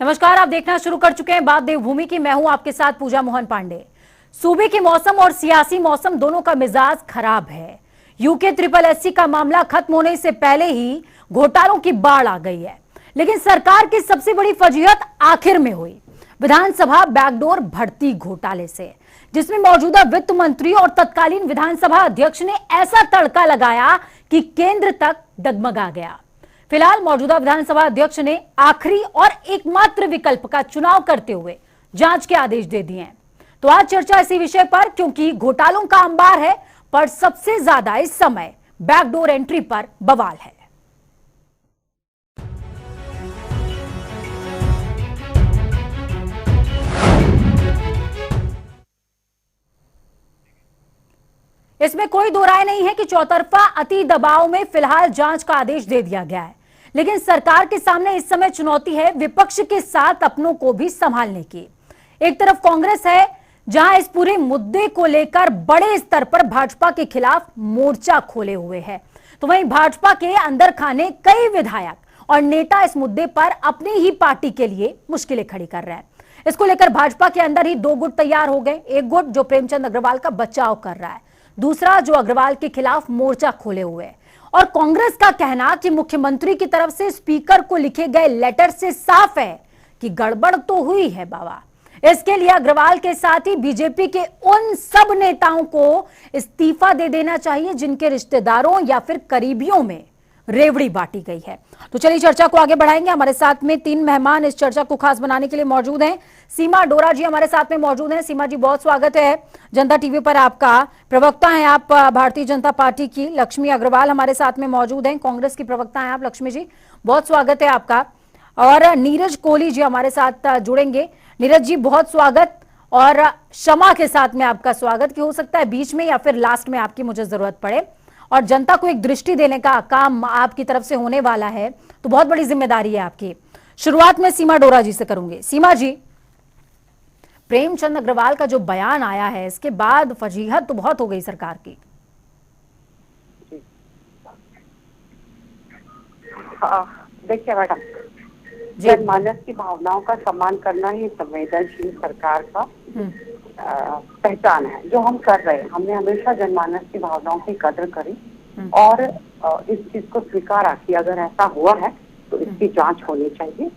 नमस्कार, आप देखना शुरू कर चुके हैं बात देवभूमि की। मैं हूं आपके साथ पूजा मोहन पांडे। सूबे के मौसम और सियासी मौसम दोनों का मिजाज खराब है। यूके ट्रिपल एससी का मामला खत्म होने से पहले ही घोटालों की बाढ़ आ गई है, लेकिन सरकार की सबसे बड़ी फजीहत आखिर में हुई विधानसभा बैकडोर भर्ती घोटाले से, जिसमें मौजूदा वित्त मंत्री और तत्कालीन विधानसभा अध्यक्ष ने ऐसा तड़का लगाया कि केंद्र तक डगमगा गया। फिलहाल मौजूदा विधानसभा अध्यक्ष ने आखिरी और एकमात्र विकल्प का चुनाव करते हुए जांच के आदेश दे दिए हैं। तो आज चर्चा इसी विषय पर, क्योंकि घोटालों का अंबार है, पर सबसे ज्यादा इस समय बैकडोर एंट्री पर बवाल है। इसमें कोई दो राय नहीं है कि चौतरफा अति दबाव में फिलहाल जांच का आदेश दे दिया गया है, लेकिन सरकार के सामने इस समय चुनौती है विपक्ष के साथ अपनों को भी संभालने की। एक तरफ कांग्रेस है, जहां इस पूरे मुद्दे को लेकर बड़े स्तर पर भाजपा के खिलाफ मोर्चा खोले हुए है, तो वहीं भाजपा के अंदर खाने कई विधायक और नेता इस मुद्दे पर अपनी ही पार्टी के लिए मुश्किलें खड़ी कर रहे हैं। इसको लेकर भाजपा के अंदर ही दो गुट तैयार हो गए। एक गुट जो प्रेमचंद अग्रवाल का बचाव कर रहा है, दूसरा जो अग्रवाल के खिलाफ मोर्चा खोले हुए है। और कांग्रेस का कहना कि मुख्यमंत्री की तरफ से स्पीकर को लिखे गए लेटर से साफ है कि गड़बड़ तो हुई है बाबा। इसके लिए अग्रवाल के साथ ही बीजेपी के उन सब नेताओं को इस्तीफा दे देना चाहिए जिनके रिश्तेदारों या फिर करीबियों में रेवड़ी बांटी गई है। तो चलिए चर्चा को आगे बढ़ाएंगे। हमारे साथ में तीन मेहमान इस चर्चा को खास बनाने के लिए मौजूद हैं। सीमा डोरा जी हमारे साथ में मौजूद हैं। सीमा जी, बहुत स्वागत है जनता टीवी पर आपका। प्रवक्ता हैं आप भारतीय जनता पार्टी की। लक्ष्मी अग्रवाल हमारे साथ में मौजूद हैं, कांग्रेस की प्रवक्ता हैं आप। लक्ष्मी जी, बहुत स्वागत है आपका। और नीरज कोहली जी हमारे साथ जुड़ेंगे। नीरज जी, बहुत स्वागत। और क्षमा के साथ में आपका स्वागत कि हो सकता है बीच में या फिर लास्ट में आपकी मुझे जरूरत पड़े, और जनता को एक दृष्टि देने का काम आपकी तरफ से होने वाला है, तो बहुत बड़ी जिम्मेदारी है आपकी। शुरुआत में सीमा डोरा जी से करूंगी। सीमा जी, प्रेमचंद अग्रवाल का जो बयान आया है, इसके बाद फजीहत तो बहुत हो गई सरकार की। देखिए मैडम, जनमानस की भावनाओं का सम्मान करना ही संवेदनशील सरकार का पहचान है। जो हम कर रहे हैं, हमने हमेशा जनमानस की भावनाओं की कदर करी और इस चीज को स्वीकारा कि अगर ऐसा हुआ है तो इसकी जांच होनी चाहिए,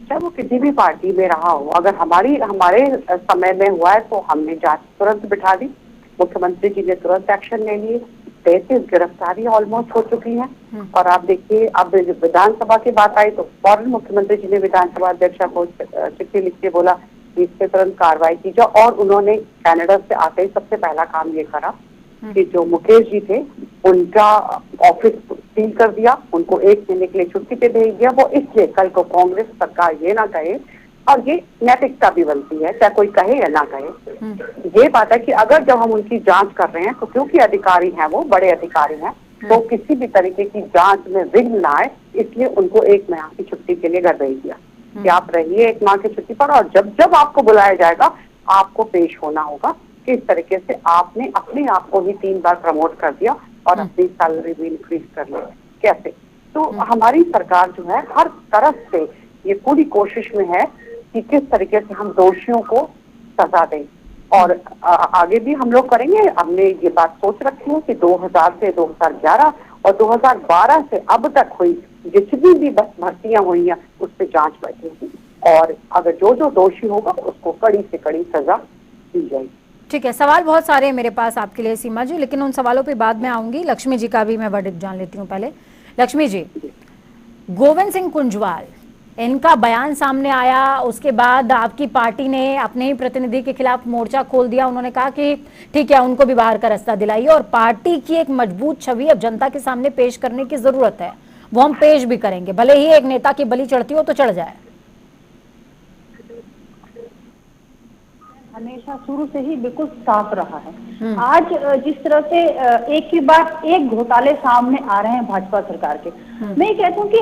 चाहे वो किसी भी पार्टी में रहा हो। अगर हमारे समय में हुआ है तो हमने जांच तुरंत बिठा दी, मुख्यमंत्री जी ने तुरंत एक्शन ले लिए। 33 गिरफ्तारी ऑलमोस्ट हो चुकी है। और आप देखिए, अब विधानसभा की बात आई तो फौरन मुख्यमंत्री जी ने विधानसभा अध्यक्ष को चिट्ठी लिख के बोला कि इस पे तुरंत कार्रवाई की जाए। और उन्होंने कनाडा से आते ही सबसे पहला काम ये करा कि जो मुकेश जी थे उनका ऑफिस सील कर दिया, उनको 1 महीने के लिए छुट्टी पे भेज दिया। वो इसलिए कल को कांग्रेस सरकार ये ना कहे, और ये नैतिकता भी बनती है, चाहे कोई कहे या ना कहे। ये बात है कि अगर जब हम उनकी जांच कर रहे हैं तो क्योंकि अधिकारी हैं, वो बड़े अधिकारी हैं, तो किसी भी तरीके की जांच में विघ्न ना आए, इसलिए उनको 1 माह की छुट्टी के लिए घर भेज दिया कि आप रहिए 1 माह की छुट्टी पर, और जब जब आपको बुलाया जाएगा आपको पेश होना होगा। किस तरीके से आपने अपने आप को ही 3 बार प्रमोट कर दिया और अपनी सैलरी भी इंक्रीज कर ली, कैसे? तो हमारी सरकार जो है हर तरफ से ये पूरी कोशिश में है कि किस तरीके से हम दोषियों को सजा दें, और आगे भी हम लोग करेंगे। हमने ये बात सोच रखी है कि 2000 से 2011 और 2012 से अब तक हुई जितनी भी भर्तियां हुई हैं उस पर जांच बैठेगी, और अगर जो दोषी होगा उसको कड़ी से कड़ी सजा दी जाएगी। ठीक है, सवाल बहुत सारे हैं मेरे पास आपके लिए सीमा जी, लेकिन उन सवालों पे बाद में आऊंगी। लक्ष्मी जी का भी मैं वर्डिक्ट जान लेती हूँ पहले। लक्ष्मी जी, गोविंद सिंह कुंजवाल, इनका बयान सामने आया, उसके बाद आपकी पार्टी ने अपने ही प्रतिनिधि के खिलाफ मोर्चा खोल दिया। उन्होंने कहा कि ठीक है, उनको भी बाहर का रास्ता दिलाइए, और पार्टी की एक मजबूत छवि अब जनता के सामने पेश करने की जरूरत है। वो हम पेश भी करेंगे, भले ही एक नेता की बलि चढ़ती हो तो चढ़ जाए। हमेशा शुरू से ही बिल्कुल साफ रहा है। आज जिस तरह से एक के बाद एक घोटाले सामने आ रहे हैं भाजपा सरकार के, मैं ये कहती हूँ कि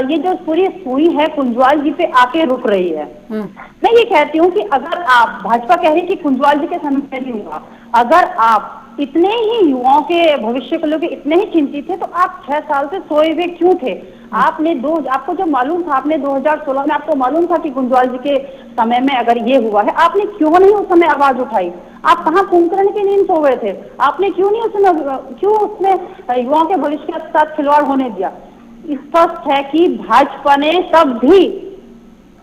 ये जो पूरी सुई है कुंजवाल जी पे आके रुक रही है। मैं ये कहती हूँ कि अगर आप, भाजपा कह रही है कि कुंजवाल जी के समय नहीं हुआ, अगर आप इतने ही युवाओं के भविष्य को लेकर इतने ही चिंतित थे, तो आप 6 साल से सोए हुए क्यों थे? आपको जो मालूम था, आपने 2016 में आपको मालूम था कि गुंजवाल जी के समय में अगर ये हुआ है, आपने क्यों नहीं उस समय आवाज उठाई? आप कहाँ कुंभकर्ण की नींद सो गए थे? आपने क्यों नहीं उसमें युवाओं के भविष्य के साथ खिलवाड़ होने दिया? स्पष्ट है कि भाजपा ने तब भी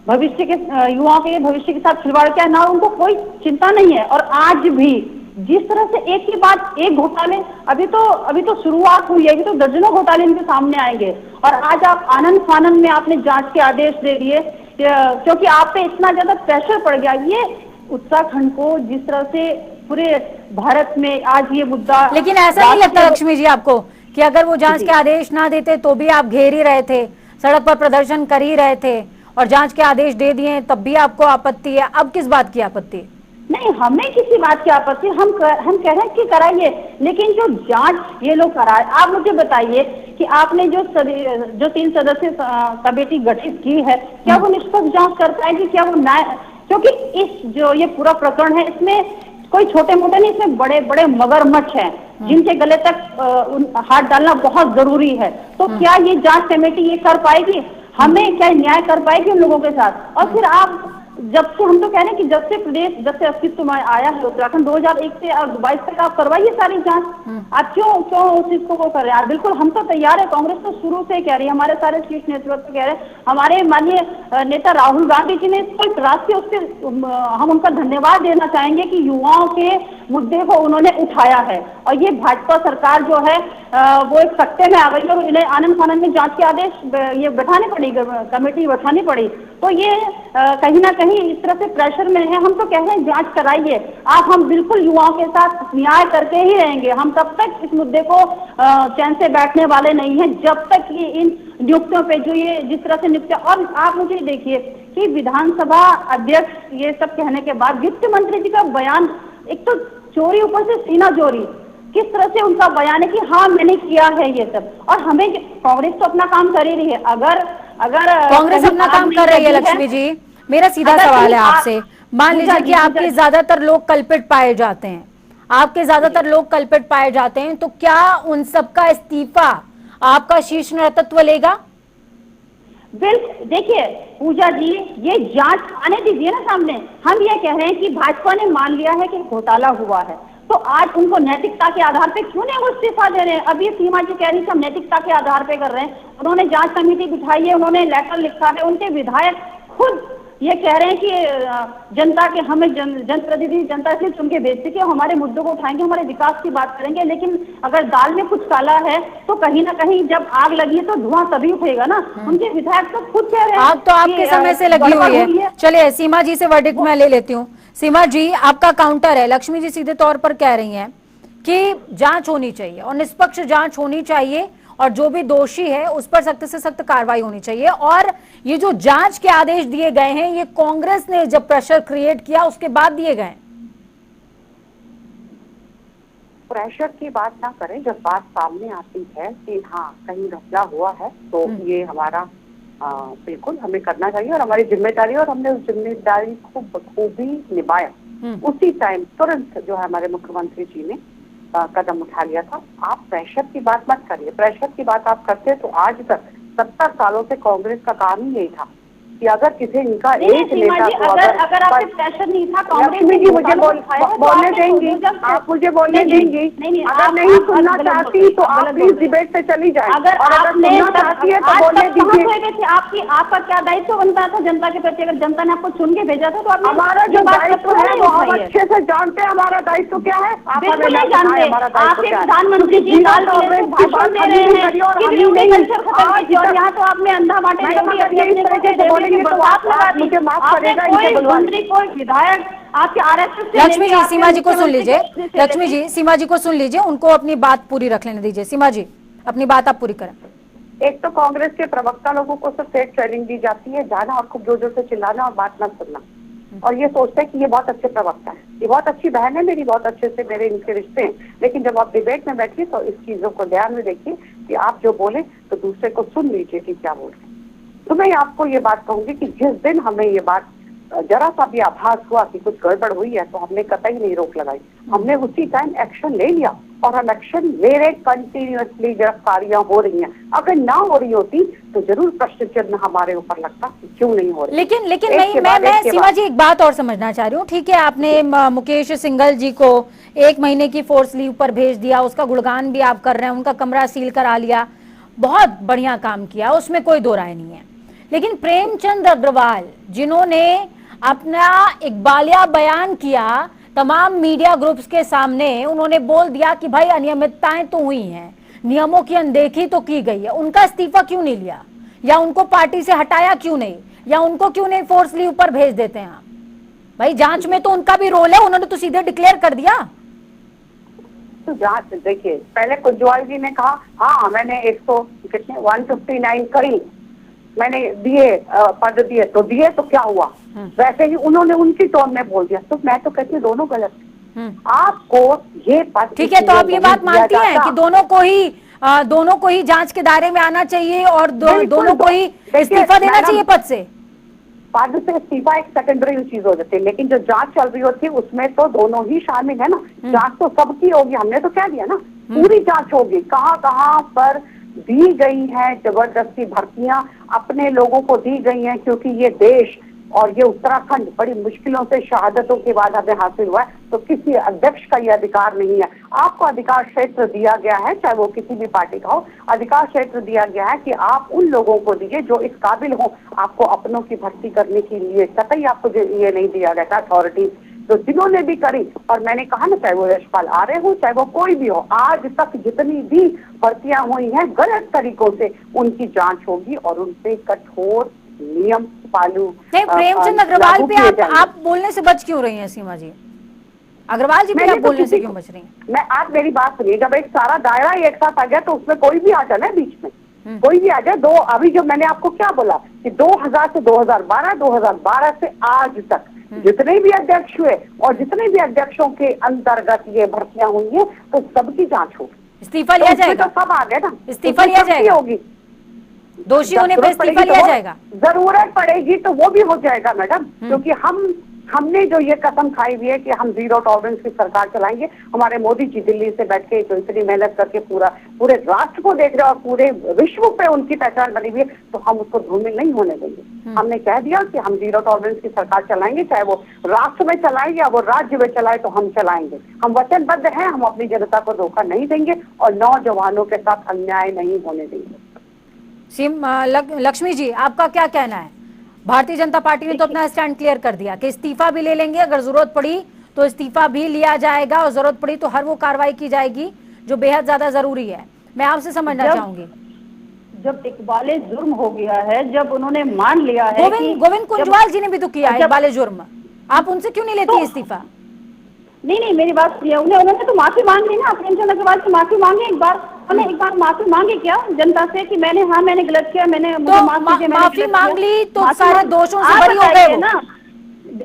भविष्य के युवाओं के भविष्य के साथ खिलवाड़ किया ना, उनको कोई चिंता नहीं है। और आज भी जिस तरह से एक के बाद एक घोटाले, अभी तो शुरुआत हुई है, अभी तो दर्जनों घोटाले इनके सामने आएंगे। और आज आप आनंद फानंद में आपने जांच के आदेश दे दिए क्योंकि आप पे इतना ज्यादा प्रेशर पड़ गया। ये उत्तराखंड को जिस तरह से पूरे भारत में आज ये मुद्दा, लेकिन ऐसा नहीं लगता लक्ष्मी जी आपको कि अगर वो जांच के आदेश ना देते तो भी आप घेर ही रहे थे, सड़क पर प्रदर्शन कर ही रहे थे, और जांच के आदेश दे दिए तब भी आपको आपत्ति है? अब किस बात की आपत्ति? नहीं, हमें किसी बात की आपत्ति, हम कह रहे हैं कि कराइए, लेकिन जो जांच ये लोग कराए। आप मुझे बताइए कि आपने जो 3 सदस्यीय कमेटी गठित की है, क्या वो निष्पक्ष जांच कर पाएगी? क्या वो न्याय, क्योंकि इस जो ये पूरा प्रकरण है, इसमें कोई छोटे मोटे नहीं, इसमें बड़े बड़े मगरमच्छ हैं जिनके गले तक हाथ डालना बहुत जरूरी है। तो क्या ये जांच कमेटी ये कर पाएगी? हमें क्या न्याय कर पाएगी उन लोगों के साथ? और फिर आप जब से, हम तो कह रहे हैं कि जब से अस्तित्व में आया है उत्तराखंड 2001 से 22 तक, आप करवाइए सारी जांच। आप क्यों उस चीज को वो कर रहे हैं? बिल्कुल हम तो तैयार है, कांग्रेस तो शुरू से कह रही है, हमारे सारे शीर्ष नेतृत्व कह रहे हैं, हमारे माननीय नेता राहुल गांधी जी ने इसको राष्ट्रीय उससे हम उनका धन्यवाद देना चाहेंगे कि युवाओं के मुद्दे को उन्होंने उठाया है। और ये भाजपा सरकार जो है वो एक सत्ते में आ गई और इन्हें आनंद फानंद में जांच के आदेश ये बैठाने पड़ी, कमेटी बैठानी पड़ी। तो ये कहीं ना कहीं इस तरह से प्रेशर में है। हम तो कह रहे हैं जांच कराइए आप, हम बिल्कुल युवाओं के साथ न्याय करके ही रहेंगे। हम तब तक इस मुद्दे को चैन से बैठने वाले नहीं हैं जब तक ये इन नियुक्तियों पे जो ये जिस तरह से नियुक्तियां। और आप मुझे देखिए कि विधानसभा अध्यक्ष ये सब कहने के बाद वित्त मंत्री जी का बयान, एक तो चोरी ऊपर से सीना चोरी, किस तरह से उनका बयान है कि हाँ मैंने किया है ये सब। और हमें कांग्रेस तो अपना काम कर ही रही है। अगर कांग्रेस अपना काम कर रही है लक्ष्मी जी, मेरा सीधा सवाल है आपसे, मान लीजिए कि आपके ज्यादातर लोग कल्पित पाए जाते हैं, तो क्या उन सबका इस्तीफा आपका शीर्ष नेतृत्व लेगा? बिल्कुल, देखिए पूजा जी, ये जांच आने दीजिए ना सामने। हम ये कह रहे हैं कि भाजपा ने मान लिया है कि घोटाला हुआ है, तो आज उनको नैतिकता के आधार पे क्यों नहीं वो इस्तीफा दे रहे हैं? अभी सीमा जी कह रही है हम नैतिकता के आधार पे कर रहे हैं। उन्होंने जांच समिति बिठाई है, उन्होंने लेटर लिखा है, उनके विधायक खुद ये कह रहे हैं कि जनता के हमें जनप्रतिनिधि जनता से चुन के भेजते कि हमारे मुद्दों को उठाएंगे, हमारे विकास की बात करेंगे। लेकिन अगर दाल में कुछ काला है तो कहीं ना कहीं जब आग लगी है तो धुआं तभी उठेगा ना। उनके विधायक तो खुद कह रहे हैं आग तो आपके समय से लगी हुई है। चलिए सीमा जी से वर्डिक्ट मैं ले लेती हूँ। सीमा जी, आपका काउंटर है। लक्ष्मी जी सीधे तौर पर कह रही हैं कि जांच होनी चाहिए और निष्पक्ष जांच होनी चाहिए और जो भी दोषी है उस पर सख्त से सख्त कार्रवाई होनी चाहिए। और ये जो जांच के आदेश दिए गए हैं, ये कांग्रेस ने जब प्रेशर क्रिएट किया उसके बाद दिए गए। प्रेशर की बात ना करें, जब बात सामने आती है कि हाँ कहीं घपला हुआ है तो ये हमारा बिल्कुल हमें करना चाहिए और हमारी जिम्मेदारी, और हमने उस जिम्मेदारी को बखूबी निभाया। उसी टाइम तुरंत जो है हमारे मुख्यमंत्री जी ने कदम उठा लिया था। आप प्रेशर की बात मत करिए, प्रेशर की बात आप करते तो आज तक 70 सालों से कांग्रेस का काम ही यही था कि अगर किसी इनका एक नेता को अगर आपके प्रेशर नहीं था, कांग्रेस लक्ष्मी जी मुझे बोलने देंगी, आप मुझे बोलने देंगी? अगर नहीं सुनना चाहती तो आप प्लीज डिबेट से चली जाए, अगर सुनना चाहती है तो बोलने दीजिए। आपका क्या दायित्व बनता था जनता के प्रति? अगर जनता ने आपको चुन के भेजा था तो आप हमारा जो दायित्व है वो हम अच्छे से जानते हैं। हमारा दायित्व क्या है आप बिल्कुल नहीं जानते। आपके प्रधानमंत्री जी भाषण दे रहे हैं कि एग्रीकल्चर खत्म कीजिए और यहाँ तो आपने अंधा बांटे मुझे माफ करेगा। कोई विधायक आपके आरएसएस से लक्ष्मी जी सीमा जी को सुन लीजिए, लक्ष्मी जी सीमा जी को सुन लीजिए, उनको अपनी बात पूरी रख लेने दीजिए। सीमा जी अपनी बात आप पूरी करें। एक तो कांग्रेस के प्रवक्ता लोगों को सिर्फ एक ट्रेनिंग दी जाती है, जाना और खूब जोर जोर से चिल्लाना और बात न सुनना, और ये सोचते हैं कि ये बहुत अच्छे प्रवक्ता है, ये बहुत अच्छी बहन है मेरी, बहुत अच्छे से मेरे इनके रिश्ते हैं। लेकिन जब आप डिबेट में बैठिए तो इस चीजों को ध्यान में देखिए कि आप जो बोले तो दूसरे को सुन लीजिए कि क्या बोल रहे हैं। तो मैं आपको ये बात कहूंगी कि जिस दिन हमें ये बात जरा सा भी आभास हुआ कि कुछ गड़बड़ हुई है तो हमने कतई नहीं रोक लगाई, हमने उसी टाइम एक्शन ले लिया और हम एक्शन ले रहे। कंटिन्यूअसली गिरफ्तारियां हो रही हैं, अगर ना हो रही होती तो जरूर प्रश्न चिन्ह हमारे ऊपर लगता कि क्यों नहीं हो रही। लेकिन मैं सीमा जी एक बात और समझना चाह रही हूँ। ठीक है, आपने मुकेश सिंघल जी को 1 महीने की फोर्स लीव पर भेज दिया, उसका गुणगान भी आप कर रहे हैं, उनका कमरा सील करा लिया, बहुत बढ़िया काम किया, उसमें कोई दो राय नहीं है। लेकिन प्रेमचंद अग्रवाल जिन्होंने अपना इकबालिया बयान किया तमाम मीडिया ग्रुप्स के सामने, उन्होंने बोल दिया कि भाई अनियमितताएं तो हुई हैं, नियमों की अनदेखी तो की गई है, उनका इस्तीफा क्यों नहीं लिया, या उनको पार्टी से हटाया क्यों नहीं, या उनको क्यों नहीं फोर्स लीव पर भेज देते हैं आप? भाई जांच में तो उनका भी रोल है, उन्होंने तो सीधे डिक्लेयर कर दिया। तो जांच देखिए, पहले कुंजवाल जी ने कहा हाँ मैंने 159 करी, मैंने दिए पद दिए तो क्या हुआ, वैसे ही उन्होंने उनकी टोन में बोल दिया। तो मैं तो कहती हूँ दोनों गलत। आपको ये पद, ठीक है, तो आप ये बात मानती हैं कि दोनों को ही जांच के दायरे में आना चाहिए और दोनों को ही इस्तीफा देना चाहिए पद से? पद से इस्तीफा एक सेकेंडरी चीज हो जाती है, लेकिन जो जांच चल रही होती है उसमें तो दोनों ही शामिल है ना। जांच तो सबकी होगी, हमने तो क्या दिया ना, पूरी जांच होगी। कहाँ कहाँ पर दी गई है जबरदस्ती भर्तियां, अपने लोगों को दी गई हैं, क्योंकि ये देश और ये उत्तराखंड बड़ी मुश्किलों से शहादतों के बाद हमें हासिल हुआ है, तो किसी अध्यक्ष का ये अधिकार नहीं है। आपको अधिकार क्षेत्र दिया गया है, चाहे वो किसी भी पार्टी का हो, अधिकार क्षेत्र दिया गया है कि आप उन लोगों को दीजिए जो इस काबिल हो आपको अपनों की भर्ती करने के लिए। कतई आपको ये नहीं दिया गया था अथॉरिटी, तो जिन्होंने भी करी, और मैंने कहा ना चाहे वो यशपाल आर्य हो चाहे वो कोई भी हो, आज तक जितनी भी भर्तियां हुई हैं गलत तरीकों से, उनकी जांच होगी और उनसे कठोर नियम पालू। नहीं, प्रेमचंद अग्रवाल पे आप बोलने से बच क्यों रही हैं सीमा जी? अग्रवाल जी पे आप बोलने से क्यों बच रही हैं? मैं, आप मेरी बात सुनिए, जब एक सारा दायरा एक साथ आ गया तो उसमें कोई भी आ जाए ना बीच में, कोई भी आ जाए। अभी जो मैंने आपको क्या बोला कि 2000 से 2012, 2012 से आज तक जितने भी अध्यक्ष हुए और जितने भी अध्यक्षों के अंतर्गत ये भर्तियां हुई है तो सबकी जांच होगी। इस्तीफा लिया जाएगा? तो सब आ गए ना, इस्तीफा लिया जाएगा, होगी, दोषी होने पर इस्तीफा लिया जाएगा। जरूरत पड़ेगी तो वो भी हो जाएगा मैडम, क्योंकि हमने जो ये कसम खाई हुई है कि हम जीरो टॉलरेंस की सरकार चलाएंगे। हमारे मोदी जी दिल्ली से बैठ के जो इतनी मेहनत करके पूरे राष्ट्र को देख रहे और पूरे विश्व पे उनकी पहचान बनी हुई है, तो हम उसको धूमिल नहीं होने देंगे। हमने कह दिया कि हम जीरो टॉलरेंस की सरकार चलाएंगे, चाहे वो राष्ट्र में चलाए या वो राज्य में चलाए, तो हम चलाएंगे। हम वचनबद्ध हैं, हम अपनी जनता को धोखा नहीं देंगे और नौजवानों के साथ अन्याय नहीं होने देंगे। लक्ष्मी जी, आपका क्या कहना है? भारतीय जनता पार्टी ने तो अपना स्टैंड क्लियर कर दिया कि इस्तीफा भी ले लेंगे, अगर जरूरत पड़ी तो इस्तीफा भी लिया जाएगा और जरूरत पड़ी तो हर वो कार्रवाई की जाएगी जो बेहद ज्यादा जरूरी है। मैं आपसे समझना चाहूंगी, जब इकबाले जुर्म हो गया है, जब उन्होंने मान लिया है गोविंद कुंजवाल जी ने भी तो किया है इकबाले जुर्म, आप उनसे क्यों नहीं लेती इस्तीफा? नहीं, मेरी बात सुनिए, उन्होंने तो माफी मांग ली ना, प्रेमचंद अग्रवाल से माफी मांगे एक बार माफी मांगे क्या जनता से कि मैंने गलत किया, मैंने माफी मांग ली तो सारे दोषों से बरी हो गए ना?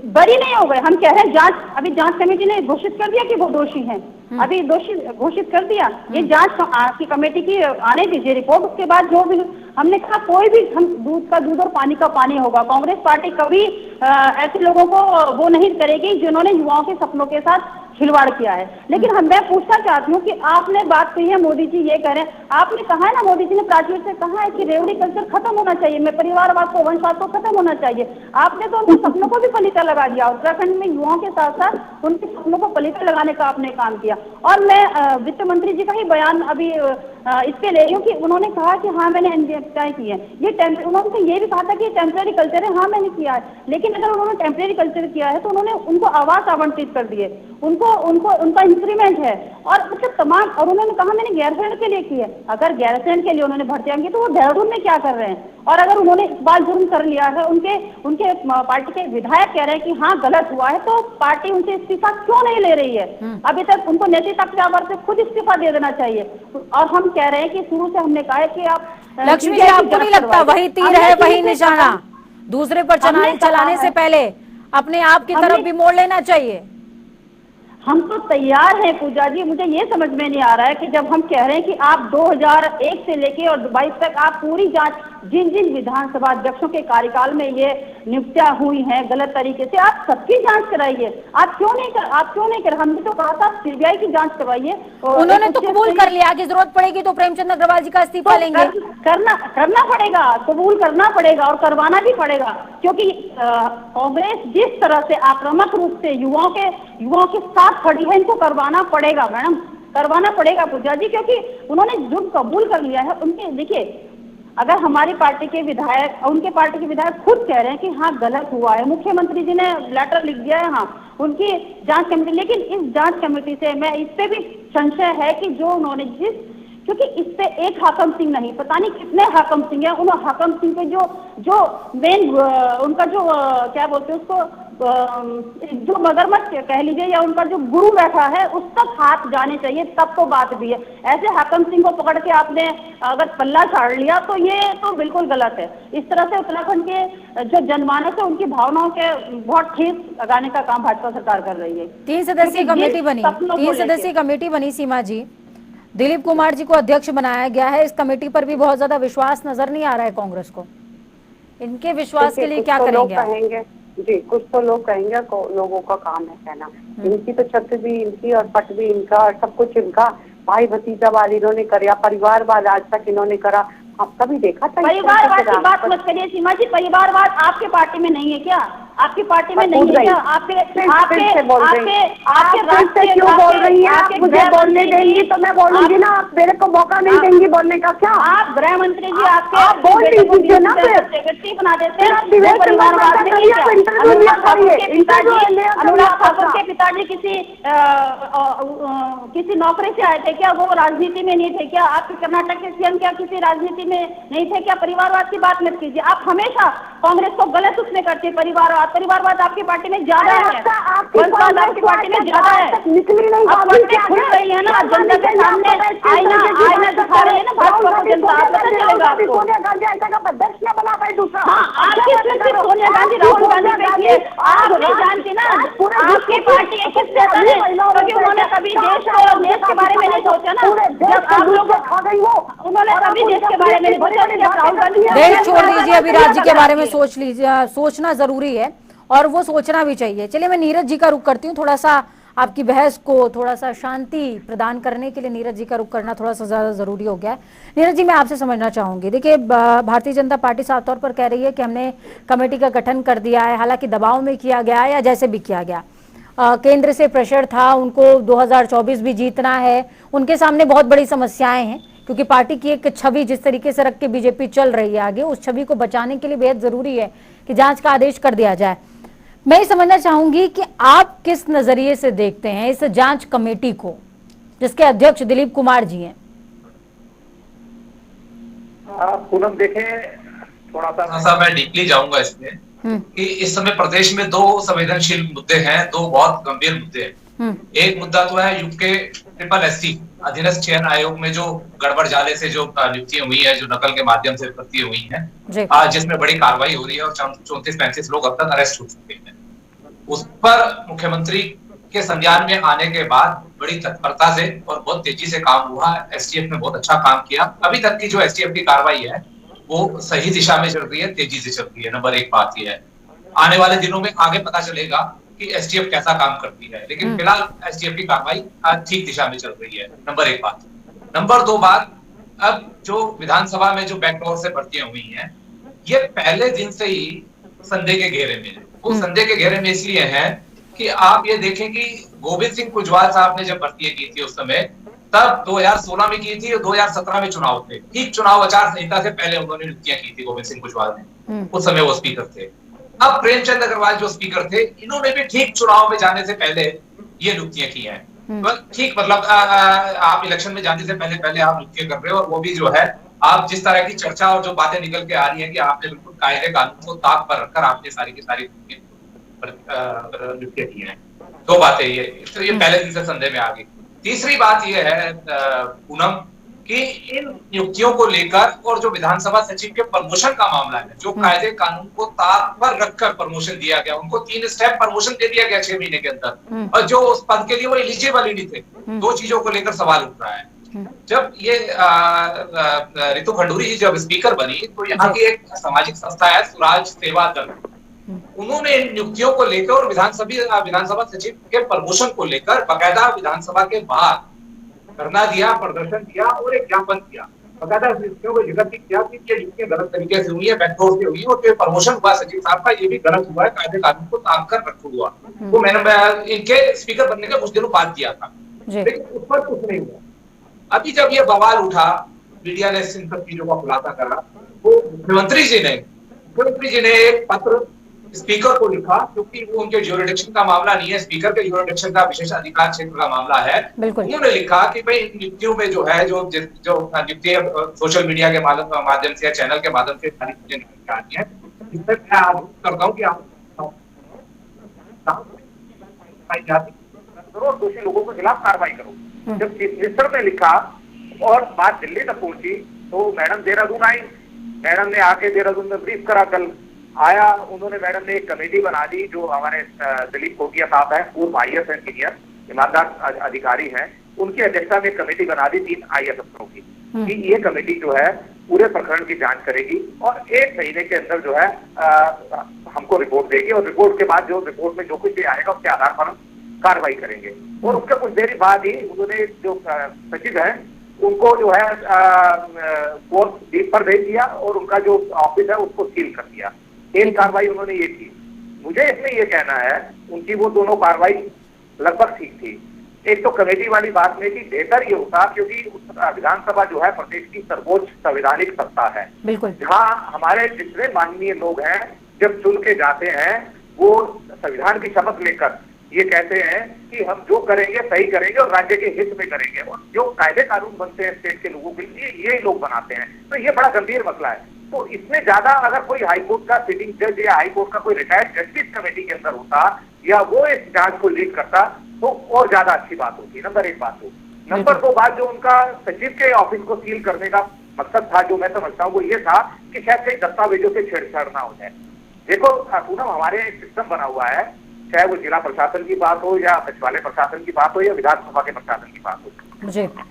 बरी नहीं हो गए, हम कह रहे हैं अभी जांच कमेटी ने घोषित कर दिया कि वो दोषी हैं, अभी दोषी घोषित कर दिया। ये जांच की कमेटी की आने दीजिए रिपोर्ट, उसके बाद जो भी हमने कहा कोई भी हम दूध का दूध और पानी का पानी होगा। कांग्रेस पार्टी कभी ऐसे लोगों को वो नहीं करेगी जिन्होंने युवाओं के सपनों के साथ खिलवाड़ किया है। लेकिन मैं पूछना चाहती हूँ कि आपने बात कही है, मोदी जी ये कह रहे हैं, आपने कहा है ना, मोदी जी ने प्राचीन से कहा है कि रेवड़ी कल्चर खत्म होना चाहिए, मैं परिवारवाद को वंशवाद को खत्म होना चाहिए। आपने तो उनके सपनों को भी पलीता लगा दिया, उत्तराखंड में युवाओं के साथ साथ उनके सपनों को पलीता लगाने का आपने काम किया। और मैं वित्त मंत्री जी का ही बयान अभी इस पे ले रही हूँ कि उन्होंने कहा कि हाँ मैंने अनियमितताएं की है। उन्होंने ये भी कहा था कि टेम्परेरी कल्चर है, हाँ मैंने किया है, लेकिन अगर उन्होंने टेम्परेरी कल्चर किया है तो उन्होंने उनको आवास आवंटित कर दिए, उनका इंक्रीमेंट है और उससे तमाम, और उन्होंने कहा मैंने गैरसैंण के लिए की है। अगर गैरसैंण के लिए उन्होंने भर्तियां की तो वो देहरादून में क्या कर रहे हैं? और अगर उन्होंने इकबाल जुर्म कर लिया है, उनके पार्टी के विधायक कह रहे हैं कि हाँ गलत हुआ है, तो पार्टी उनसे इस्तीफा क्यों नहीं ले रही है? अभी तक उनको नैतिकता के आधार से खुद इस्तीफा दे देना चाहिए। और हम कह रहे हैं कि शुरू से हमने कहा है कि आप लक्ष्मी जी, आपको नहीं लगता वही तीर है वही निशाना, दूसरे पर चलाने से पहले अपने आप की तरफ भी मोड़ लेना चाहिए? हम तो तैयार हैं पूजा जी, मुझे ये समझ में नहीं आ रहा है कि जब हम कह रहे हैं कि आप 2001 से लेके और 22 तक आप पूरी जांच जिन जिन विधानसभा अध्यक्षों के कार्यकाल में ये नियुक्तियां हुई हैं गलत तरीके से, आप सबकी जांच कराइए। आप क्यों नहीं कर हमने तो कहा था सीबीआई की जांच करवाइए। उन्होंने तो कबूल कर लिया कि जरूरत पड़ेगी तो प्रेमचंद अग्रवाल जी का इस्तीफा लेंगे। करना पड़ेगा, कबूल करना पड़ेगा और करवाना भी पड़ेगा, क्योंकि कांग्रेस जिस तरह से आक्रामक रूप से युवाओं के साथ खड़ी है, इनको करवाना पड़ेगा मैडम, करवाना पड़ेगा पूजा जी, क्योंकि उन्होंने जुर्म कबूल कर लिया है। उनके देखिए, अगर हमारी पार्टी के विधायक, उनके पार्टी के विधायक खुद कह रहे हैं कि हाँ गलत हुआ है, मुख्यमंत्री जी ने लेटर लिख दिया है, हाँ उनकी जांच कमेटी, लेकिन इस जांच कमेटी से मैं इस पे भी संशय है कि जो उन्होंने क्योंकि इस पे एक हाकम सिंह नहीं, पता नहीं कितने हाकम सिंह हैं, उन हाकम सिंह के जो मेन उनका जो क्या बोलते हैं उसको, जो मगरमच्छ कह लीजिए या उनका जो गुरु बैठा है उस तक हाथ जाने चाहिए, तब तो बात भी है। ऐसे हाकम सिंह को पकड़ के आपने अगर पल्ला झाड़ लिया तो ये तो बिल्कुल गलत है। इस तरह से उत्तराखंड के जो जनमानस है उनकी भावनाओं के बहुत ठेस लगाने का काम भाजपा सरकार कर रही है। 3 सदस्यीय कमेटी बनी सीमा जी, दिलीप कुमार जी को अध्यक्ष बनाया गया है। इस कमेटी पर भी बहुत ज्यादा विश्वास नजर नहीं आ रहा है कांग्रेस को। इनके विश्वास के लिए क्या करेंगे? जी, कुछ तो लोग कहेंगे, लोगों का काम है कहना, इनकी तो छत भी इनकी और पट भी इनका और सब कुछ इनका, भाई भतीजावाद इन्होंने करा, परिवारवाद आज तक इन्होंने करा, आप कभी देखा था? परिवारवाद की बात मत करिए सीमा जी, परिवारवाद आपके पार्टी में नहीं है क्या? आपकी पार्टी में नहीं है क्या? आपके क्यों बोल रही है? आप मुझे बोलने देंगी तो मैं बोलूंगी ना, आप मेरे को मौका नहीं देंगी बोलने का क्या? आप गृह मंत्री जी आपके बोल लीजिए ना, सेक्रेटरी बना देते हैं। अनुराग ठाकुर के पिताजी किसी नौकरी से आए थे क्या? वो राजनीति में नहीं थे क्या? आपके कर्नाटक के सीएम क्या किसी राजनीति में नहीं थे क्या? परिवारवाद की बात मत कीजिए। आप हमेशा कांग्रेस को गलत उसमें करते हैं। परिवारवाद आपकी पार्टी में ज्यादा है, आपकी पार्टी में ज्यादा है, निकली नहीं, आप खुल रही है ना, जनता के सामने आईना दिखा रहे हैं ना भाजपा को जनता, पता चलेगा आपको। आपकी सोनिया गांधी राहुल गांधी देखिए, आप नहीं जानती ना आपकी पार्टी किस तरह है, क्योंकि उन्होंने कभी देश के बारे में नहीं सोचा ना, जब आप लोग उन्होंने कभी देश के बारे में नहीं सोचा। राहुल गांधी देश छोड़ दीजिए, अभी राज्य के बारे में सोच लीजिए, सोचना जरूरी है और वो सोचना भी चाहिए। चलिए मैं नीरज जी का रुख करती हूँ, थोड़ा सा आपकी बहस को थोड़ा सा शांति प्रदान करने के लिए नीरज जी का रुख करना थोड़ा सा ज्यादा जरूरी हो गया है। नीरज जी, मैं आपसे समझना चाहूंगी, देखिए भारतीय जनता पार्टी साफ तौर पर कह रही है कि हमने कमेटी का गठन कर दिया है, हालांकि दबाव में किया गया या जैसे भी किया गया, केंद्र से प्रेशर था, उनको 2024 भी जीतना है, उनके सामने बहुत बड़ी समस्याएं हैं, क्योंकि पार्टी की एक छवि जिस तरीके से रख के बीजेपी चल रही है आगे, उस छवि को बचाने के लिए बेहद जरूरी है कि जांच का आदेश कर दिया जाए। मैं ये समझना चाहूंगी कि आप किस नजरिए से देखते हैं इस जांच कमेटी को, जिसके अध्यक्ष दिलीप कुमार जी हैं? पूनम देखें, थोड़ा सा मैं डीपली जाऊंगा इसमें कि इस समय प्रदेश में 2 संवेदनशील मुद्दे हैं, 2 बहुत गंभीर मुद्दे हैं। एक मुद्दा तो है यूके SSC अधीनस्थ चयन आयोग में जो गड़बड़ जाले से जो नियुक्तियां हुई है, जो नकल के माध्यम से भर्ती हुई है, आज जिसमें बड़ी कार्रवाई हो रही है और 34-35 लोग अब तक अरेस्ट हो चुके हैं। उस पर मुख्यमंत्री के संज्ञान में आने के बाद बड़ी तत्परता से और बहुत तेजी से काम हुआ। STF ने बहुत अच्छा काम किया। अभी तक की जो STF की कार्रवाई है वो सही दिशा में चल रही है, तेजी से चल रही है। नंबर 1 बात यह है, आने वाले दिनों में आगे पता चलेगा कि STF कैसा काम करती है, लेकिन फिलहाल STF की कार्रवाई ठीक दिशा में चल रही है। नंबर 1 बात। नंबर 2 बात, अब जो विधानसभा में जो बैकडोर से भर्तियां हुई हैं, ये पहले दिन से ही संदेह के घेरे में है। वो संदेह के घेरे में इसलिए है कि आप ये देखें कि गोविंद सिंह कुजवाल साहब ने जब भर्तियां की थी उस समय, तब 2016 में की थी और 2017 में चुनाव थे। ठीक चुनाव आचार संहिता से पहले उन्होंने नियुक्तियां की थी गोविंद सिंह कुजवाल ने, उस समय वो स्पीकर थे। अब प्रेमचंद अग्रवाल जो स्पीकर थे, इन्होंने भी ठीक चुनाव में जाने से पहले ये नियुक्तियां की हैं। ठीक, मतलब आप इलेक्शन में जाने से पहले आप नियुक्तियां कर रहे हो, और वो भी जो है आप जिस तरह की चर्चा और जो बातें निकल के आ रही है कि आपने बिल्कुल कायदे कानून को ताक पर रखकर आपने सारी की सारी नियुक्तियां की हैं। 2 बातें ये पहले दिन से संदेह में आ गई। तीसरी बात ये है पूनम कि इन नियुक्तियों को लेकर और जो विधानसभा सचिव के प्रमोशन का मामला है, जो कायदे कानून को ताक पर रखकर प्रमोशन दिया गया, उनको 3 स्टेप प्रमोशन दे दिया गया 6 महीने के अंदर, और जो उस पद के लिए वो एलिजिबल ही नहीं थे। 2 चीजों को लेकर सवाल उठ रहा है। जब ये रितु खंडूरी जी जब स्पीकर बनी तो यहाँ की एक सामाजिक संस्था है स्वराज सेवा दल, उन्होंने इन नियुक्तियों को लेकर और विधानसभा सचिव के प्रमोशन को लेकर बाकायदा विधानसभा के बाहर धरना दिया, प्रदर्शन दिया और एक ज्ञापन दिया। बाकायदा नियुक्तियों को जिक्र किया कि ये नियुक्तियां गलत तरीके से हुई है, बैकडोर से हुई है और जो प्रमोशन हुआ सचिव साहब का ये भी गलत हुआ है, कायदे कानून को ताक कर रखा हुआ। तो मैंने इनके स्पीकर बनने के कुछ दिनों बाद दिया था, लेकिन उस पर कुछ नहीं हुआ। अभी जब ये बवाल उठा, मीडिया ने इन सब चीजों का खुलासा करा, तो मुख्यमंत्री जी ने एक पत्र स्पीकर को लिखा, क्योंकि वो उनके ज्यूरिडिक्शन का मामला नहीं है, स्पीकर के ज्यूरिडिक्शन का विशेष अधिकार क्षेत्र का मामला है। उन्होंने लिखा कि भाई इन नियुक्तियों में जो है जो नियुक्तियां सोशल मीडिया के माध्यम से या चैनल के माध्यम से सारी चीजें निकल आती है, जिससे मैं आरोप करता हूँ कि आप दोषी लोगों के खिलाफ कार्रवाई करो। जब चीफ मिनिस्टर ने लिखा और बात दिल्ली तक पहुंची तो मैडम देहरादून आई, मैडम ने आके देहरादून में ब्रीफ करा, कल आया उन्होंने, मैडम ने एक कमेटी बना दी जो हमारे दिलीप कोटिया साहब है, पूर्व IAS इंजीनियर, ईमानदार अधिकारी हैं, उनकी अध्यक्षता में कमेटी बना दी 3 IAS अफसरों की, कि ये कमेटी जो है पूरे प्रकरण की जांच करेगी और 1 महीने के अंदर जो है हमको रिपोर्ट देगी और रिपोर्ट के बाद जो रिपोर्ट में जो कुछ भी आएगा उसके आधार पर हम कार्रवाई करेंगे। और उसके कुछ देर बाद ही उन्होंने जो सचिव है उनको जो है कोर्ट डीप पर भेज दिया और उनका जो ऑफिस है उसको सील कर दिया। 3 कार्रवाई उन्होंने ये की। मुझे इसमें ये कहना है उनकी वो दोनों कार्रवाई लगभग ठीक थी। एक तो कमेटी वाली बात में कि बेहतर ये होता, क्योंकि विधानसभा जो है प्रदेश की सर्वोच्च संवैधानिक सत्ता है, जहाँ हमारे जितने माननीय लोग हैं जब चुन के जाते हैं वो संविधान की शपथ लेकर ये कहते हैं कि हम जो करेंगे सही करेंगे और राज्य के हित में करेंगे, और जो कायदे कानून बनते हैं स्टेट के लोगों के लिए ये लोग बनाते हैं। तो ये बड़ा गंभीर मसला है। तो इसमें ज्यादा अगर कोई हाईकोर्ट का सिटिंग जज या हाईकोर्ट का कोई रिटायर्ड जस्टिस कमेटी के अंदर होता या वो इस जांच को लीड करता तो और ज्यादा अच्छी बात होती। नंबर 1 बात हो। नंबर 2 बात, जो उनका सचिव के ऑफिस को सील करने का मकसद था, जो मैं समझता हूँ वो ये था कि शायद कई दस्तावेजों से छेड़छाड़ ना हो जाए। देखो पूनम, हमारे एक सिस्टम बना हुआ है, चाहे वो जिला प्रशासन की बात हो या सचिवालय प्रशासन की बात हो या विधानसभा के प्रशासन की बात हो,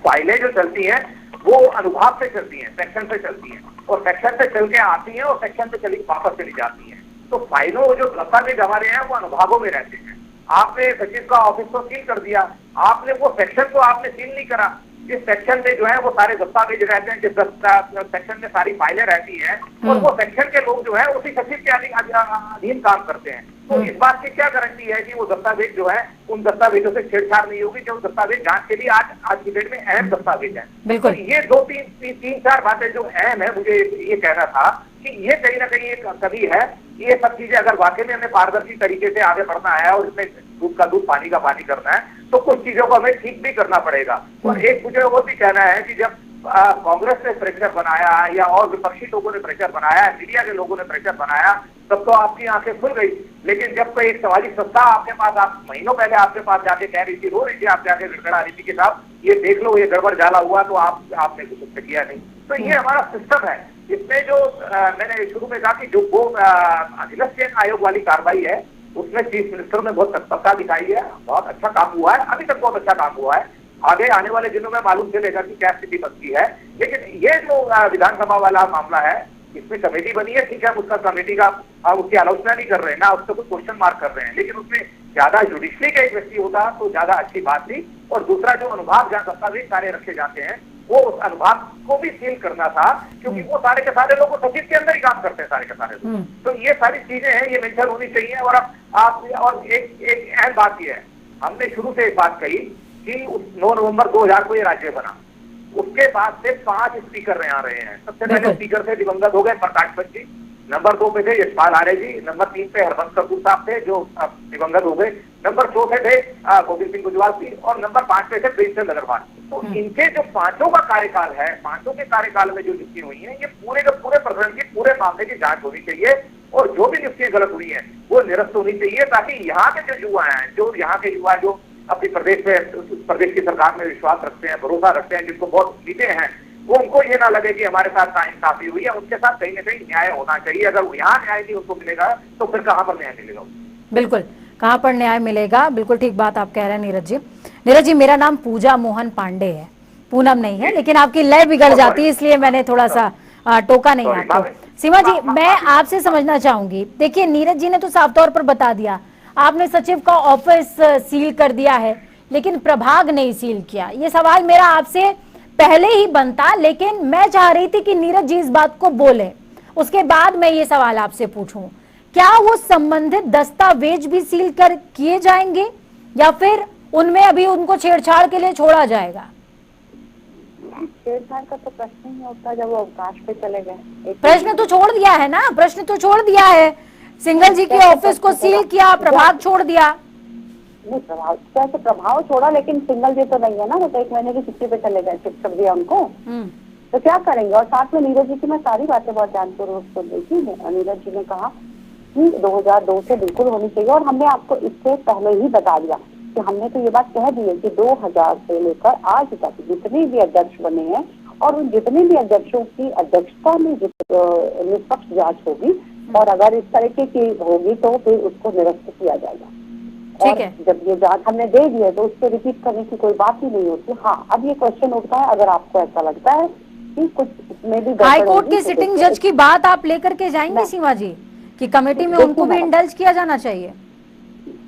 फाइलें जो चलती हैं वो अनुभाग से चलती हैं, सेक्शन से चलती हैं, और सेक्शन से चल के आती हैं और सेक्शन से चली वापस चली जाती हैं। तो फाइलों जो दस्तावेज हमारे हैं वो अनुभागों में रहते हैं। आपने सचिव का ऑफिस को सील कर दिया, आपने वो सेक्शन को आपने सील नहीं करा जिस सेक्शन में जो है वो सारे दस्तावेज रहते हैं, जिस सेक्शन में सारी फाइलें रहती हैं, और वो सेक्शन के लोग जो है उसी सचिव के अधीन काम करते हैं। तो इस बात की क्या गारंटी है कि वो दस्तावेज जो है उन दस्तावेजों से छेड़छाड़ नहीं होगी, जो दस्तावेज जांच के लिए आज की डेट में अहम दस्तावेज है। तो ये 2-3-4 बातें जो अहम है, मुझे ये कहना था कि ये कहीं ना कहीं एक कमी है। ये सब चीजें अगर वाकई में हमें पारदर्शी तरीके से आगे बढ़ना है और इसमें दूध का दूध पानी का पानी करना है तो कुछ चीजों को हमें ठीक भी करना पड़ेगा। और एक मुझे वो भी कहना है कि जब कांग्रेस ने प्रेशर बनाया या और विपक्षी लोगों ने प्रेशर बनाया, मीडिया के लोगों ने प्रेशर बनाया, तब तो आपकी आंखें खुल गई। लेकिन जब कोई एक सामाजिक संस्था आपके पास, आप महीनों पहले आपके पास जाके कह रही थी, रो रही थी, आप जाके गड़गड़ा रही थी कि साहब ये देख लो ये गड़बड़ जाला हुआ, तो आपने कुछ किया नहीं। तो ये हमारा सिस्टम है। इसमें जो मैंने शुरू में कहा कि जो वो अधीनस्थ आयोग वाली कार्रवाई है उसमें चीफ मिनिस्टर ने बहुत तत्परता दिखाई है, बहुत अच्छा काम हुआ है, अभी तक बहुत अच्छा काम हुआ है। आगे आने वाले दिनों में मालूम चलेगा कि क्या स्थिति बनती है। लेकिन ये जो विधानसभा वाला मामला है, इसमें कमेटी बनी है, ठीक है, उसका कमेटी का हम उसकी आलोचना नहीं कर रहे हैं ना, उससे कुछ क्वेश्चन मार्क कर रहे हैं, लेकिन उसमें ज्यादा जुडिशरी का एक व्यक्ति होता तो ज्यादा अच्छी बात थी। और दूसरा जो अनुभाग जहाँ दस्तावेज सारे रखे जाते हैं वो उस अनुभाग को भी सील करना था, क्योंकि वो सारे के सारे लोग सचिव के अंदर ही काम करते हैं, सारे के सारे लोग। तो ये सारी चीजें हैं, ये मेंशन होनी चाहिए। और आप और एक अहम बात ये है, हमने शुरू से एक बात कही कि 9 नवंबर 2000 को ये राज्य बना, उसके बाद से 5 स्पीकर यहाँ रहे हैं। सबसे पहले स्पीकर से दिवंगत हो गए प्रकाश पंत जी, नंबर 2 पे थे यशपाल आर्य जी, नंबर 3 पे हरबंस कपूर साहब थे जो दिवंगत हो गए, नंबर 4 पे थे गोविंद सिंह गुजवाल जी, और नंबर 5 पे थे प्रेमचंद अग्रवाल। तो इनके जो 5 का कार्यकाल है, 5 के कार्यकाल में जो नियुक्ति हुई है, ये पूरे के पूरे प्रकरण की, पूरे मामले की जांच होनी चाहिए, और जो भी नियुक्तियां गलत हुई है वो निरस्त होनी चाहिए, ताकि यहाँ के जो युवा हैं, जो यहाँ के युवा जो अपनी प्रदेश की सरकार में विश्वास रखते हैं, भरोसा रखते हैं, जिनको बहुत उम्मीदें हैं, वो उनको ये ना लगे कि हमारे साथ नाइंसाफी हुई है। उनके साथ कहीं ना कहीं न्याय होना चाहिए। अगर यहाँ न्याय नहीं उनको मिलेगा तो फिर कहाँ पर न्याय मिलेगा? बिल्कुल, कहाँ पर न्याय मिलेगा? बिल्कुल ठीक बात आप कह रहे हैं नीरज जी। नीरज जी, मेरा नाम पूजा मोहन पांडे है। पूनम नहीं है, लेकिन आपकी लय बिगड़ जाती है, इसलिए मैंने थोड़ा सा टोका नहीं आपको। सीमा जी, मैं आपसे समझना चाहूंगी, देखिए नीरज जी ने तो साफ तौर पर बता दिया, आपने सचिव का ऑफिस सील कर दिया है, लेकिन प्रभाग नहीं सील किया। ये सवाल मेरा आपसे पहले ही बनता, लेकिन मैं चाह रही थी कि नीरज जी इस बात को बोले, उसके बाद मैं ये सवाल आपसे पूछूं, क्या वो संबंधित दस्तावेज भी सील कर किए जाएंगे या फिर उनमें अभी उनको छेड़छाड़ के लिए छोड़ा जाएगा? छेड़छाड़ का तो प्रश्न ही होता जब वो अवकाश पे चले गए। प्रश्न तो छोड़ दिया है ना, प्रश्न तो छोड़ दिया है, सिंघल जी के ऑफिस को सील किया, प्रभाग छोड़ दिया। नहीं, प्रभाव कैसे प्रभाव छोड़ा, लेकिन सिंगल जी तो नहीं है ना, वो तो 1 महीने की छुट्टी पे चले गए, शिफ्ट कर दिया उनको, तो क्या करेंगे। और साथ में नीरज जी की मैं सारी बातें बहुत ध्यानपूर्वक सुन रही थी। नीरज जी ने कहा कि 2002 से बिल्कुल होनी चाहिए, और हमने आपको इससे पहले ही बता दिया कि हमने तो ये बात कह दी है कि 2000 से लेकर आज तक जितने भी अध्यक्ष बने हैं और उन जितने भी अध्यक्षों की अध्यक्षता में निष्पक्ष जांच होगी, और अगर इस तरीके की होगी तो फिर उसको निरस्त किया जाएगा। ठीक है, जब ये जांच हमने दे दी है तो उसको रिपीट करने की कोई बात ही नहीं होती। हाँ, अब ये क्वेश्चन उठता है, अगर आपको ऐसा लगता है कि कुछ इसमें भी हाई कोर्ट के सिटिंग जज की बात आप लेकर के जाएंगे सीमा जी, कि कमेटी में उनको भी इंडल्ज किया जाना चाहिए?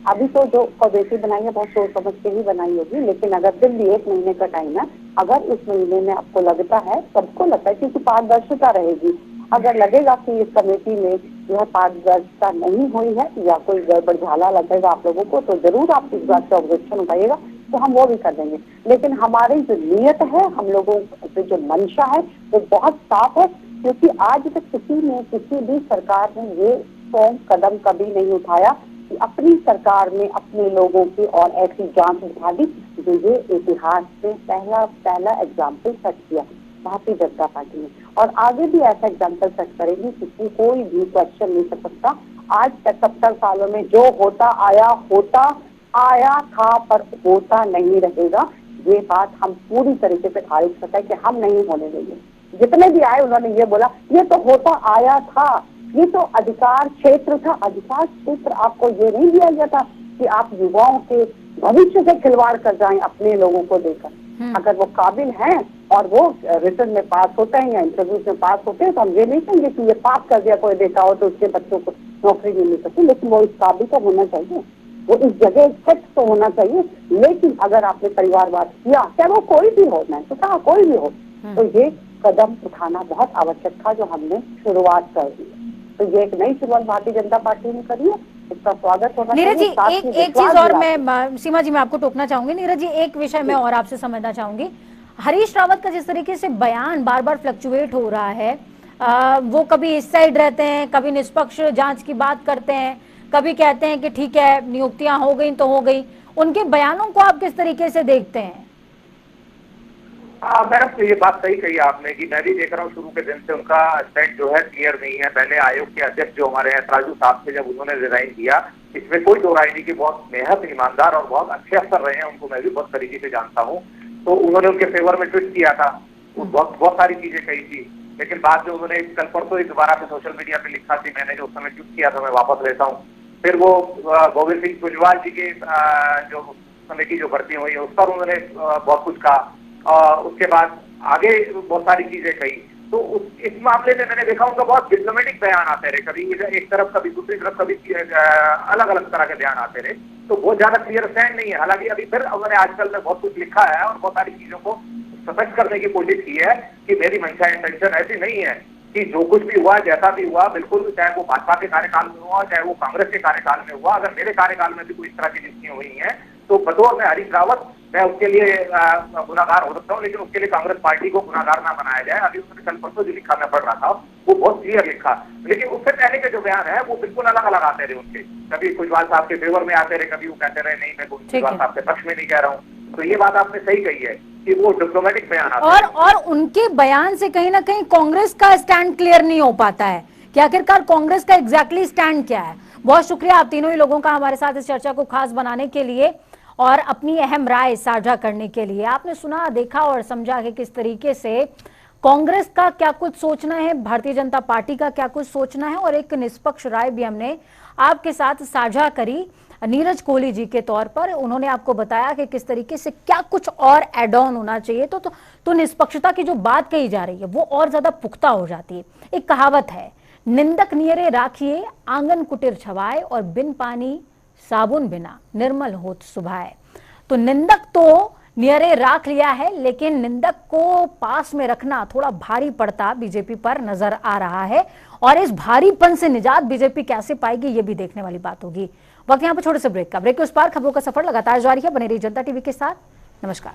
अभी तो जो कमेटी बनाई है बहुत सोच समझ के ही बनाई होगी, लेकिन अगर फिर भी 1 महीने का टाइम है, अगर इस महीने में आपको लगता है, सबको लगता है, क्योंकि पारदर्शिता रहेगी, अगर लगेगा कि इस कमेटी में यह पारदर्शिता नहीं हुई है या कोई गड़बड़ झाला लगेगा आप लोगों को, तो जरूर आप इस बात से ऑब्जेक्शन उठाइएगा, तो हम वो भी कर देंगे। लेकिन हमारी जो नीयत है, हम लोगों की जो मंशा है वो बहुत साफ है, क्योंकि आज तक किसी भी सरकार ने ये कदम कभी नहीं उठाया कि अपनी सरकार में अपने लोगों की और ऐसी जांच उठा दी, जो ये इतिहास में पहला एग्जाम्पल सेट किया भारतीय जनता पार्टी ने, और आगे भी ऐसा एग्जाम्पल सेट करेगी, किसी कोई भी क्वेश्चन नहीं कर सकता। आज तक 70 सालों में जो होता आया था पर होता नहीं रहेगा, ये बात हम पूरी तरीके से खारिज करते हैं कि हम नहीं होने देंगे। जितने भी आए उन्होंने ये बोला, ये तो होता आया था, ये तो अधिकार क्षेत्र था। अधिकार क्षेत्र आपको ये नहीं दिया गया था कि आप युवाओं के भविष्य से खिलवाड़ कर जाएं अपने लोगों को देकर। अगर वो काबिल हैं और वो रिटर्न में पास होते हैं या इंटरव्यू में पास होते हैं, तो हम ये नहीं कहेंगे कि ये पास कर दिया कोई देखा हो तो उसके बच्चों को नौकरी नहीं मिल सकती, लेकिन वो इस काबिल तो होना चाहिए, वो इस जगह फिट तो होना चाहिए। लेकिन अगर आपने परिवारवाद किया, चाहे वो कोई भी हो, मैं तो कहा कोई भी हो, तो ये कदम उठाना बहुत आवश्यक था, जो हमने शुरुआत कर दी। तो ये एक नई शुरुआत भारतीय जनता पार्टी ने करी है, इसका स्वागत होना चाहिए। नीरज जी, एक चीज और मैं सीमा जी मैं आपको टोकना चाहूंगी। नीरज जी, एक विषय मैं और आपसे समझना चाहूंगी, हरीश रावत का जिस तरीके से बयान बार बार फ्लक्चुएट हो रहा है, वो कभी इस साइड रहते हैं, कभी निष्पक्ष जांच की बात करते हैं, कभी कहते हैं कि ठीक है नियुक्तियां हो गई तो हो गई, उनके बयानों को आप किस तरीके से देखते हैं? मैडम, तो ये बात सही कही आपने कि मैं भी देख रहा हूँ शुरू के दिन से उनका स्टैंड जो है क्लियर नहीं है। पहले आयोग के अध्यक्ष जो हमारे हैं राजू साहब से जब उन्होंने रिजाइन किया, इसमें कोई दो राय नहीं कि बहुत बेहद ईमानदार और बहुत अच्छे अफसर रहे हैं, उनको मैं भी बहुत तरीके से जानता हूँ। तो उन्होंने उनके फेवर में ट्वीट किया था, बहुत सारी चीजें कही थी, लेकिन बाद में उन्होंने कल परसों दोबारा से सोशल मीडिया पे लिखा थी, मैंने जो उस समय ट्वीट किया था मैं वापस लेता हूँ। फिर वो गोविंद सिंह कुजवाल जी के जो कमेटी जो भर्ती हुई है उस पर उन्होंने बहुत कुछ कहा, उसके बाद आगे बहुत सारी चीजें कही। तो इस मामले में मैंने देखा उनका बहुत डिप्लोमेटिक बयान आते रहे, कभी एक तरफ कभी दूसरी तरफ, कभी अलग अलग तरह के बयान आते रहे, तो बहुत ज्यादा क्लियर स्टैंड नहीं है। हालांकि अभी फिर उन्होंने आजकल में बहुत कुछ लिखा है और बहुत सारी चीजों को स्पष्ट करने की कोशिश की है कि मेरी मंशा इंटेंशन ऐसी नहीं है कि जो कुछ भी हुआ जैसा भी हुआ, बिल्कुल चाहे वो भाजपा के कार्यकाल में हुआ चाहे वो कांग्रेस के कार्यकाल में हुआ, अगर मेरे कार्यकाल में भी कोई इस तरह की नियुक्तियां हुई हैं तो बतौर में हरीश रावत मैं उसके लिए गुनाहगार हो सकता हूँ, लेकिन उसके लिए कांग्रेस पार्टी को गुनाहगार ना बनाया जाए। अभी उन्होंने कल परसों जो लिखा मैं पढ़ रहा था वो बहुत क्लियर लिखा, लेकिन उससे पहले के जो बयान है वो बिल्कुल अलग अलग आते रहे उनके, कभी कुजवाल साहब के फेवर में आते रहे, कभी वो कहते रहे नहीं मैं कुजवाल साहब के पक्ष में नहीं कह रहा हूँ। तो ये बात आपने सही कही है कि वो डिप्लोमेटिक बयान आते और उनके बयान से कहीं ना कहीं कांग्रेस का स्टैंड क्लियर नहीं हो पाता है कि आखिरकार कांग्रेस का एग्जैक्टली स्टैंड क्या है। बहुत शुक्रिया आप तीनों ही लोगों का हमारे साथ इस चर्चा को खास बनाने के लिए और अपनी अहम राय साझा करने के लिए। आपने सुना, देखा और समझा कि किस तरीके से कांग्रेस का क्या कुछ सोचना है, भारतीय जनता पार्टी का क्या कुछ सोचना है, और एक निष्पक्ष राय भी हमने आपके साथ साझा करी। नीरज कोहली जी के तौर पर उन्होंने आपको बताया कि किस तरीके से क्या कुछ और एड ऑन होना चाहिए तो निष्पक्षता की जो बात कही जा रही है वो और ज्यादा पुख्ता हो जाती है। एक कहावत है, निंदक नियरे राखिए आंगन कुटीर छवाए और बिन पानी साबुन बिना निर्मल होत सुभाए। तो निंदक तो नियरे राख लिया है, लेकिन निंदक को पास में रखना थोड़ा भारी पड़ता बीजेपी पर नजर आ रहा है। और इस भारीपन से निजात बीजेपी कैसे पाएगी ये भी देखने वाली बात होगी। वक्त यहाँ पर छोटे से ब्रेक का। ब्रेक के उस पार खबरों का सफर लगातार जारी है। बने रहिए जनता टीवी के साथ। नमस्कार।